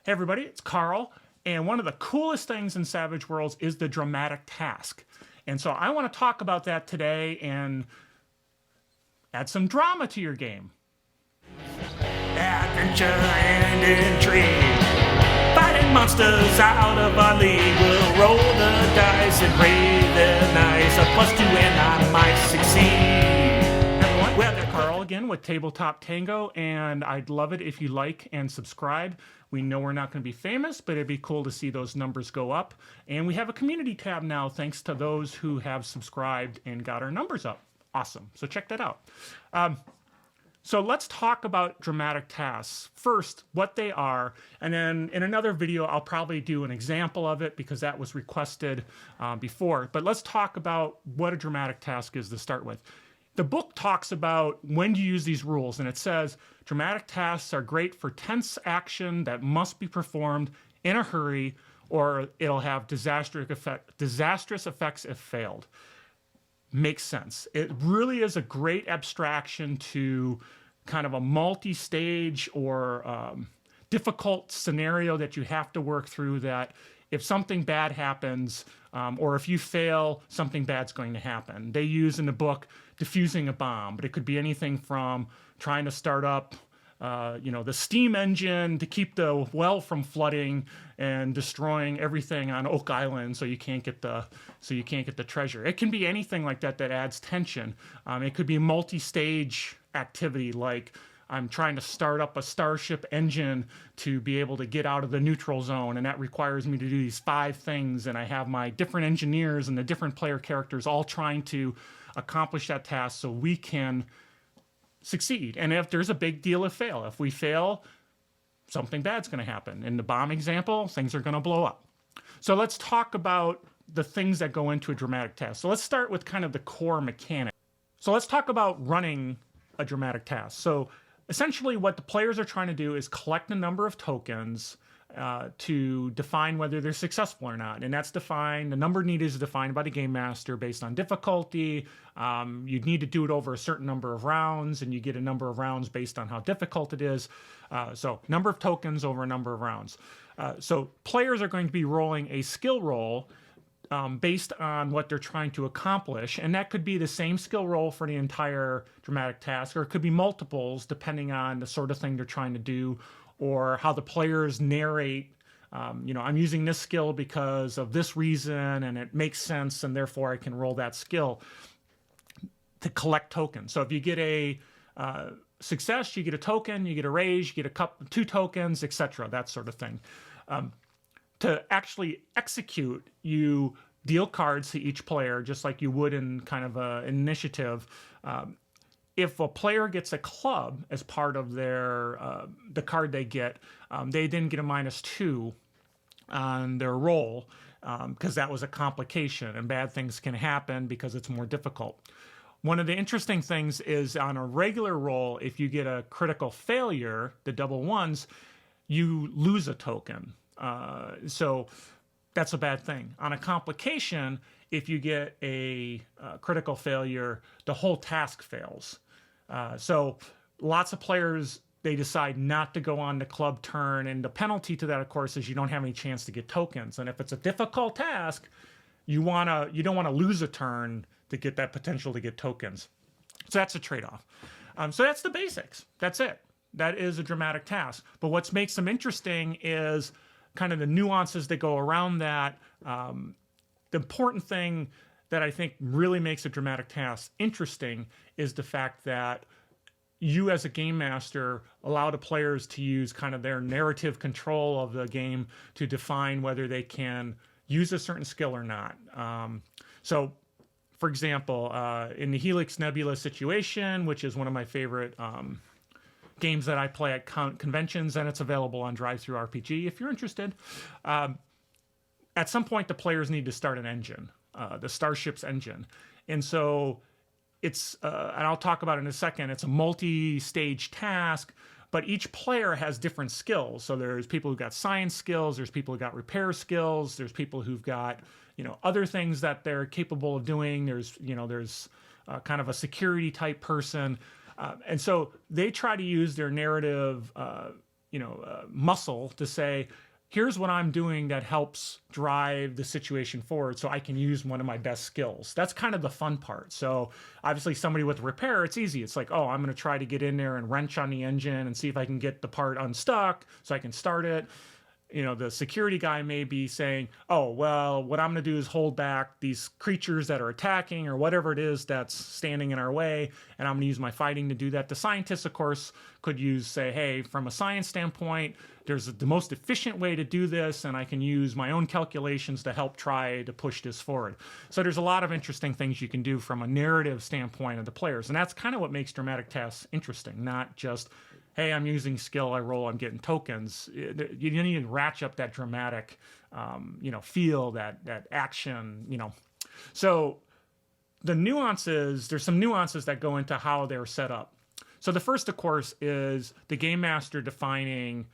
Hey everybody, it's Carl, and one of the coolest things in Savage Worlds is the dramatic task. And so I want to talk about that today and add some drama to your game. Adventure and intrigue, fighting monsters out of our league. We'll roll the dice and pray they're nice. A +2 and I might succeed. Everyone, well, they're Carl again with Tabletop Tango, and I'd love it if you like and subscribe. We know we're not going to be famous, but it'd be cool to see those numbers go up. And we have a community tab now, thanks to those who have subscribed and got our numbers up. Awesome. So check that out. So let's talk about dramatic tasks. First, what they are, and then in another video, I'll probably do an example of it because that was requested before. But let's talk about what a dramatic task is to start with. The book talks about when to use these rules, and it says dramatic tasks are great for tense action that must be performed in a hurry, or it'll have disastrous effects if failed. Makes sense. It really is a great abstraction to kind of a multi-stage or difficult scenario that you have to work through, that if something bad happens or if you fail, something bad's going to happen. They use in the book diffusing a bomb, but it could be anything from trying to start up the steam engine to keep the well from flooding and destroying everything on Oak Island so you can't get the treasure. It can be anything like that that adds tension. It could be a multi-stage activity, like I'm trying to start up a starship engine to be able to get out of the neutral zone, and that requires me to do these 5 things, and I have my different engineers and the different player characters all trying to accomplish that task so we can succeed. And if there's a big deal of fail, if we fail, something bad's going to happen. In the bomb example, things are going to blow up. So let's talk about the things that go into a dramatic task. So let's start with kind of the core mechanic. So let's talk about running a dramatic task. So essentially what the players are trying to do is collect a number of tokens to define whether they're successful or not. And that's defined, the number needed is defined by the game master based on difficulty. You'd need to do it over a certain number of rounds, and you get a number of rounds based on how difficult it is. So number of tokens over a number of rounds. So players are going to be rolling a skill roll based on what they're trying to accomplish. And that could be the same skill roll for the entire dramatic task, or it could be multiples depending on the sort of thing they're trying to do, or how the players narrate, I'm using this skill because of this reason and it makes sense and therefore I can roll that skill to collect tokens. So if you get a success, you get a token, you get a raise, you get 2 tokens, etc., that sort of thing. To actually execute, you deal cards to each player just like you would in kind of an initiative. If a player gets a club as part of their the card they get, they then get a -2 on their roll because that was a complication, and bad things can happen because it's more difficult. One of the interesting things is on a regular roll, if you get a critical failure, the double ones, you lose a token. So that's a bad thing. On a complication, if you get a critical failure, the whole task fails. So lots of players, they decide not to go on the club turn, and the penalty to that, of course, is you don't have any chance to get tokens. And if it's a difficult task, you don't want to lose a turn to get that potential to get tokens. So that's a trade-off. So that's the basics. That's it. That is a dramatic task. But what makes them interesting is kind of the nuances that go around that. The important thing that I think really makes a dramatic task interesting is the fact that you as a game master allow the players to use kind of their narrative control of the game to define whether they can use a certain skill or not. So, for example, in the Helix Nebula situation, which is one of my favorite games that I play at conventions, and it's available on Drive-Thru RPG if you're interested, at some point the players need to start an engine. The starship's engine. And so it's, and I'll talk about it in a second, it's a multi-stage task, but each player has different skills. So there's people who've got science skills, there's people who've got repair skills, there's people who've got, other things that they're capable of doing. There's kind of a security type person. And so they try to use their narrative muscle to say, here's what I'm doing that helps drive the situation forward so I can use one of my best skills. That's kind of the fun part. So obviously somebody with repair, it's easy. It's like, oh, I'm going to try to get in there and wrench on the engine and see if I can get the part unstuck so I can start it. The security guy may be saying, oh, well, what I'm going to do is hold back these creatures that are attacking or whatever it is that's standing in our way, and I'm going to use my fighting to do that. The scientists, of course, could say, hey, from a science standpoint, there's the most efficient way to do this, and I can use my own calculations to help try to push this forward. So there's a lot of interesting things you can do from a narrative standpoint of the players, and that's kind of what makes dramatic tasks interesting, not just, hey, I'm using skill, I roll, I'm getting tokens. You need to ratchet up that dramatic, feel, that action, So the nuances, there's some nuances that go into how they're set up. So the first, of course, is the game master defining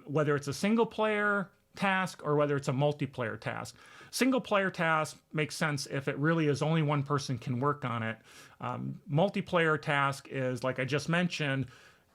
whether it's a single player task or whether it's a multiplayer task. Single player task makes sense if it really is only one person can work on it. Multiplayer task is, like I just mentioned,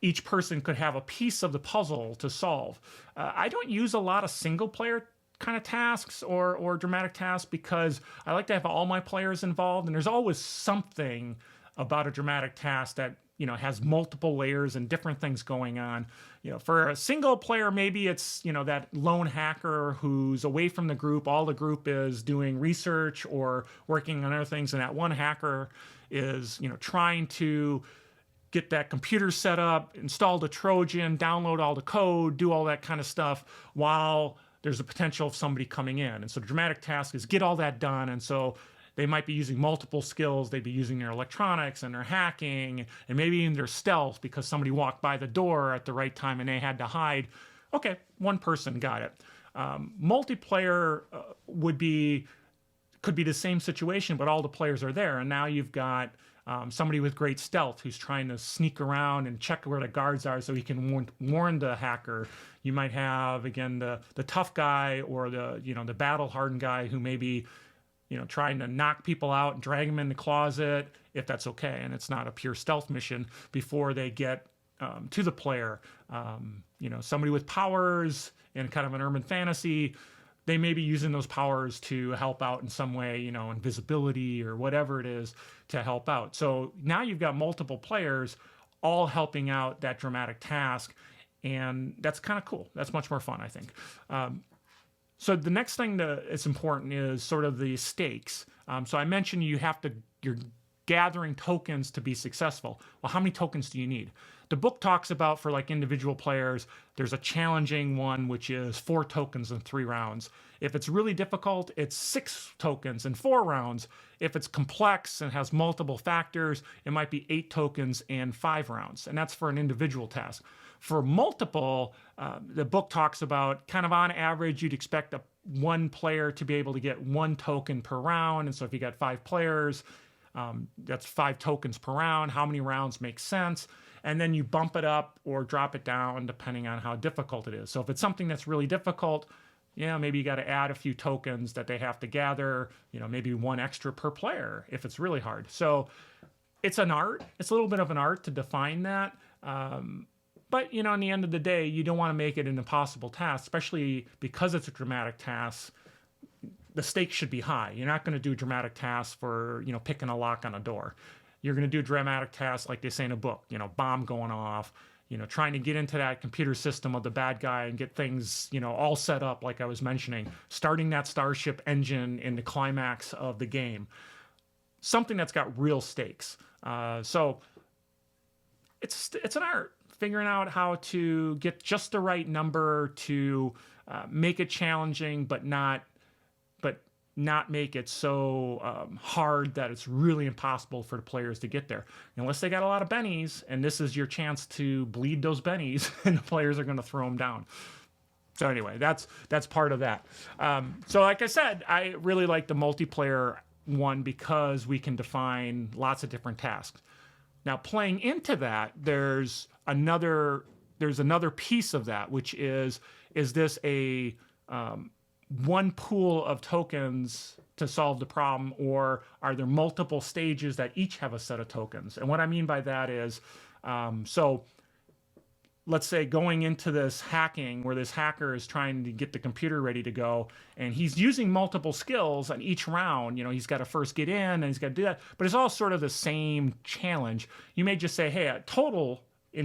each person could have a piece of the puzzle to solve. I don't use a lot of single player kind of tasks or dramatic tasks because I like to have all my players involved, and there's always something about a dramatic task that has multiple layers and different things going on. For a single player, maybe it's that lone hacker who's away from the group. All the group is doing research or working on other things, and that one hacker is trying to get that computer set up, install the Trojan, download all the code, do all that kind of stuff while there's a potential of somebody coming in. And so the dramatic task is get all that done. And so they might be using multiple skills. They'd be using their electronics and their hacking and maybe even their stealth because somebody walked by the door at the right time and they had to hide. Okay, one person got it. Multiplayer could be the same situation, but all the players are there. And now you've got somebody with great stealth who's trying to sneak around and check where the guards are so he can warn the hacker. You might have, again, the tough guy or the battle-hardened guy who may be trying to knock people out and drag them in the closet, if that's okay, and it's not a pure stealth mission, before they get to the player. Somebody with powers in kind of an urban fantasy, they may be using those powers to help out in some way, invisibility or whatever it is to help out. So now you've got multiple players all helping out that dramatic task, and that's kind of cool. That's much more fun, I think. So the next thing that's important is sort of the stakes. So I mentioned you're gathering tokens to be successful. Well, how many tokens do you need? The book talks about, for like individual players, there's a challenging one, which is 4 tokens in 3 rounds. If it's really difficult, it's 6 tokens in 4 rounds. If it's complex and has multiple factors, it might be 8 tokens in 5 rounds. And that's for an individual task. For multiple, the book talks about kind of on average, you'd expect one player to be able to get 1 token per round. And so if you got 5 players, that's 5 tokens per round. How many rounds makes sense? And then you bump it up or drop it down depending on how difficult it is. So if it's something that's really difficult, maybe you got to add a few tokens that they have to gather, maybe 1 extra per player if it's really hard. So it's an art. It's a little bit of an art to define that. But, in the end of the day, you don't want to make it an impossible task, especially because it's a dramatic task. The stakes should be high. You're not going to do a dramatic task for, picking a lock on a door. You're going to do dramatic tasks like they say in a book, bomb going off, trying to get into that computer system of the bad guy and get things, all set up like I was mentioning, starting that starship engine in the climax of the game. Something that's got real stakes. So it's an art, figuring out how to get just the right number to make it challenging, but not make it so hard that it's really impossible for the players to get there. Unless they got a lot of bennies, and this is your chance to bleed those bennies, and the players are going to throw them down. So anyway, that's part of that. So like I said, I really like the multiplayer one because we can define lots of different tasks. Now, playing into that, there's another piece of that, which is this a one pool of tokens to solve the problem, or are there multiple stages that each have a set of tokens? And what I mean by that is, so let's say, going into this hacking where this hacker is trying to get the computer ready to go, and he's using multiple skills on each round. You know, he's got to first get in and he's got to do that, but it's all sort of the same challenge. You may just say, hey, in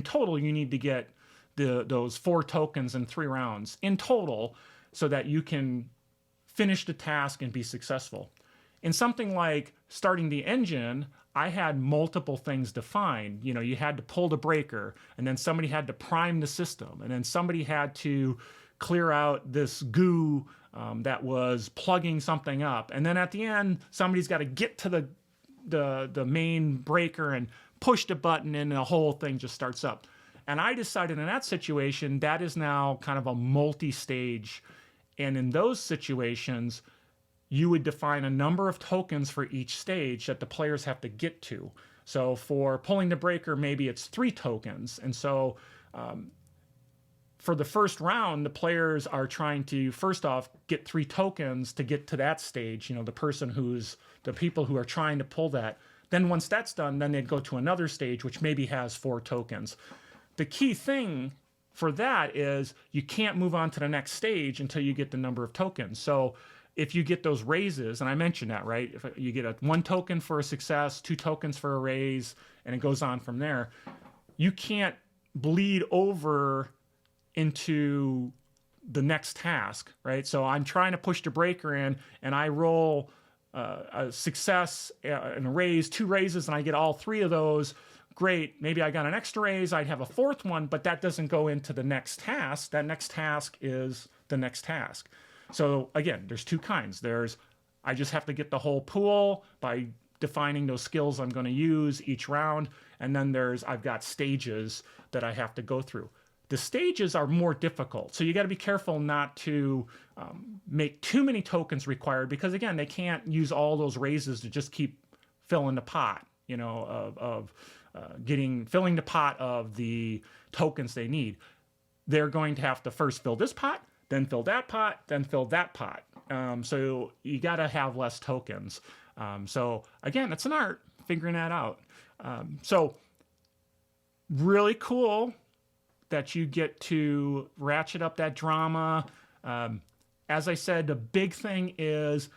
total, you need to get those 4 tokens in 3 rounds in total so that you can finish the task and be successful. In something like starting the engine, I had multiple things defined. You know, you had to pull the breaker, and then somebody had to prime the system, and then somebody had to clear out this goo that was plugging something up. And then at the end, somebody's got to get to the main breaker and push the button, and the whole thing just starts up. And I decided in that situation, that is now kind of a multi-stage. And in those situations, you would define a number of tokens for each stage that the players have to get to. So for pulling the breaker, maybe it's 3 tokens. And so for the first round, the players are trying to, first off, get 3 tokens to get to that stage, you know, the people who are trying to pull that. Then once that's done, then they'd go to another stage, which maybe has 4 tokens. The key thing for that is you can't move on to the next stage until you get the number of tokens. So if you get those raises, and I mentioned that, right? If you get 1 token for a success, 2 tokens for a raise, and it goes on from there, you can't bleed over into the next task, right? So I'm trying to push the breaker in, and I roll a success and a raise, 2 raises, and I get all 3 of those. Great, maybe I got an extra raise, I'd have a 4th one, but that doesn't go into the next task. That next task is the next task. So again, there's 2 kinds. I just have to get the whole pool by defining those skills I'm going to use each round, and then I've got stages that I have to go through. The stages are more difficult, so you got to be careful not to make too many tokens required, because again, they can't use all those raises to just keep filling the pot, you know, filling the pot of the tokens they need. They're going to have to first fill this pot, then fill that pot, then fill that pot. So you got to have less tokens. So again, it's an art figuring that out. So really cool that you get to ratchet up that drama. As I said, the big thing is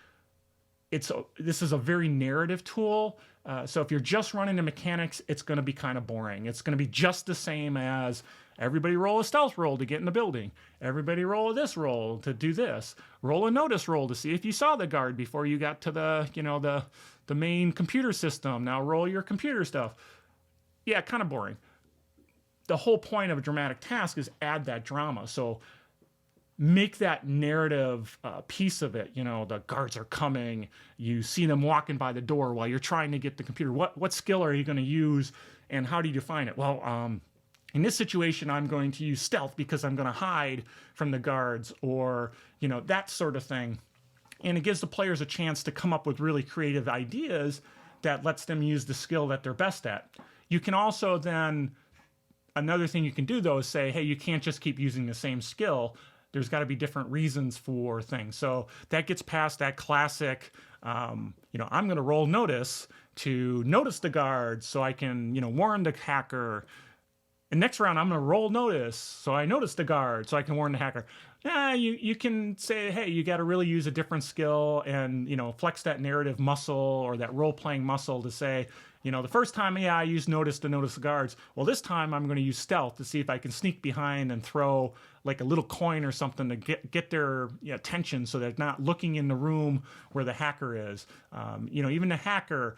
this is a very narrative tool. So if you're just running the mechanics, it's going to be kind of boring. It's going to be just the same as everybody roll a stealth roll to get in the building. Everybody roll this roll to do this. Roll a notice roll to see if you saw the guard before you got to the main computer system. Now roll your computer stuff. Yeah, kind of boring. The whole point of a dramatic task is add that drama. So make that narrative piece of it. You know, the guards are coming. You see them walking by the door while you're trying to get the computer. What skill are you going to use, and how do you define it? Well, in this situation, I'm going to use stealth because I'm going to hide from the guards, or, you know, that sort of thing. And it gives the players a chance to come up with really creative ideas that lets them use the skill that they're best at. You can also then, another thing you can do though is say, hey, you can't just keep using the same skill. There's got to be different reasons for things. So that gets past that classic, I'm going to roll notice to notice the guards so I can, warn the hacker. And next round, I'm going to roll notice so I notice the guard so I can warn the hacker. Yeah, you can say, hey, you got to really use a different skill and, flex that narrative muscle or that role-playing muscle to say, the first time, I used notice to notice the guards. Well, this time I'm going to use stealth to see if I can sneak behind and throw like a little coin or something to get their attention so they're not looking in the room where the hacker is. Even the hacker,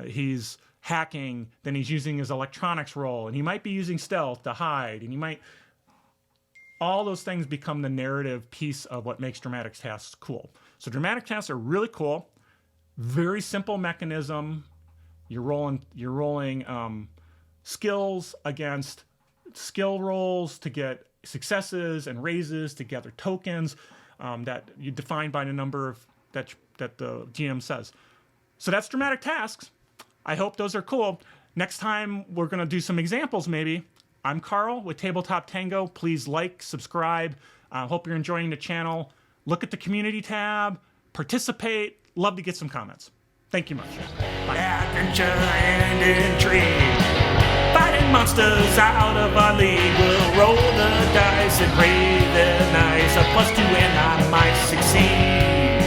he's hacking, then he's using his electronics roll, and he might be using stealth to hide, and all those things become the narrative piece of what makes dramatic tasks cool. So dramatic tasks are really cool. Very simple mechanism. You're rolling skills against skill rolls to get successes and raises to gather tokens that you define by the number of that the GM says. So that's dramatic tasks. I hope those are cool. Next time we're going to do some examples maybe. I'm Carl with Tabletop Tango. Please like, subscribe. Hope you're enjoying the channel. Look at the community tab. Participate. Love to get some comments. Thank you much. Bye. Adventure and intrigue. Fighting fighting monsters out of our league. We'll roll the dice and pray they're nice. A +2 and I might succeed.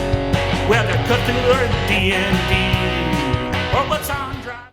Whether Cthulhu or D&D,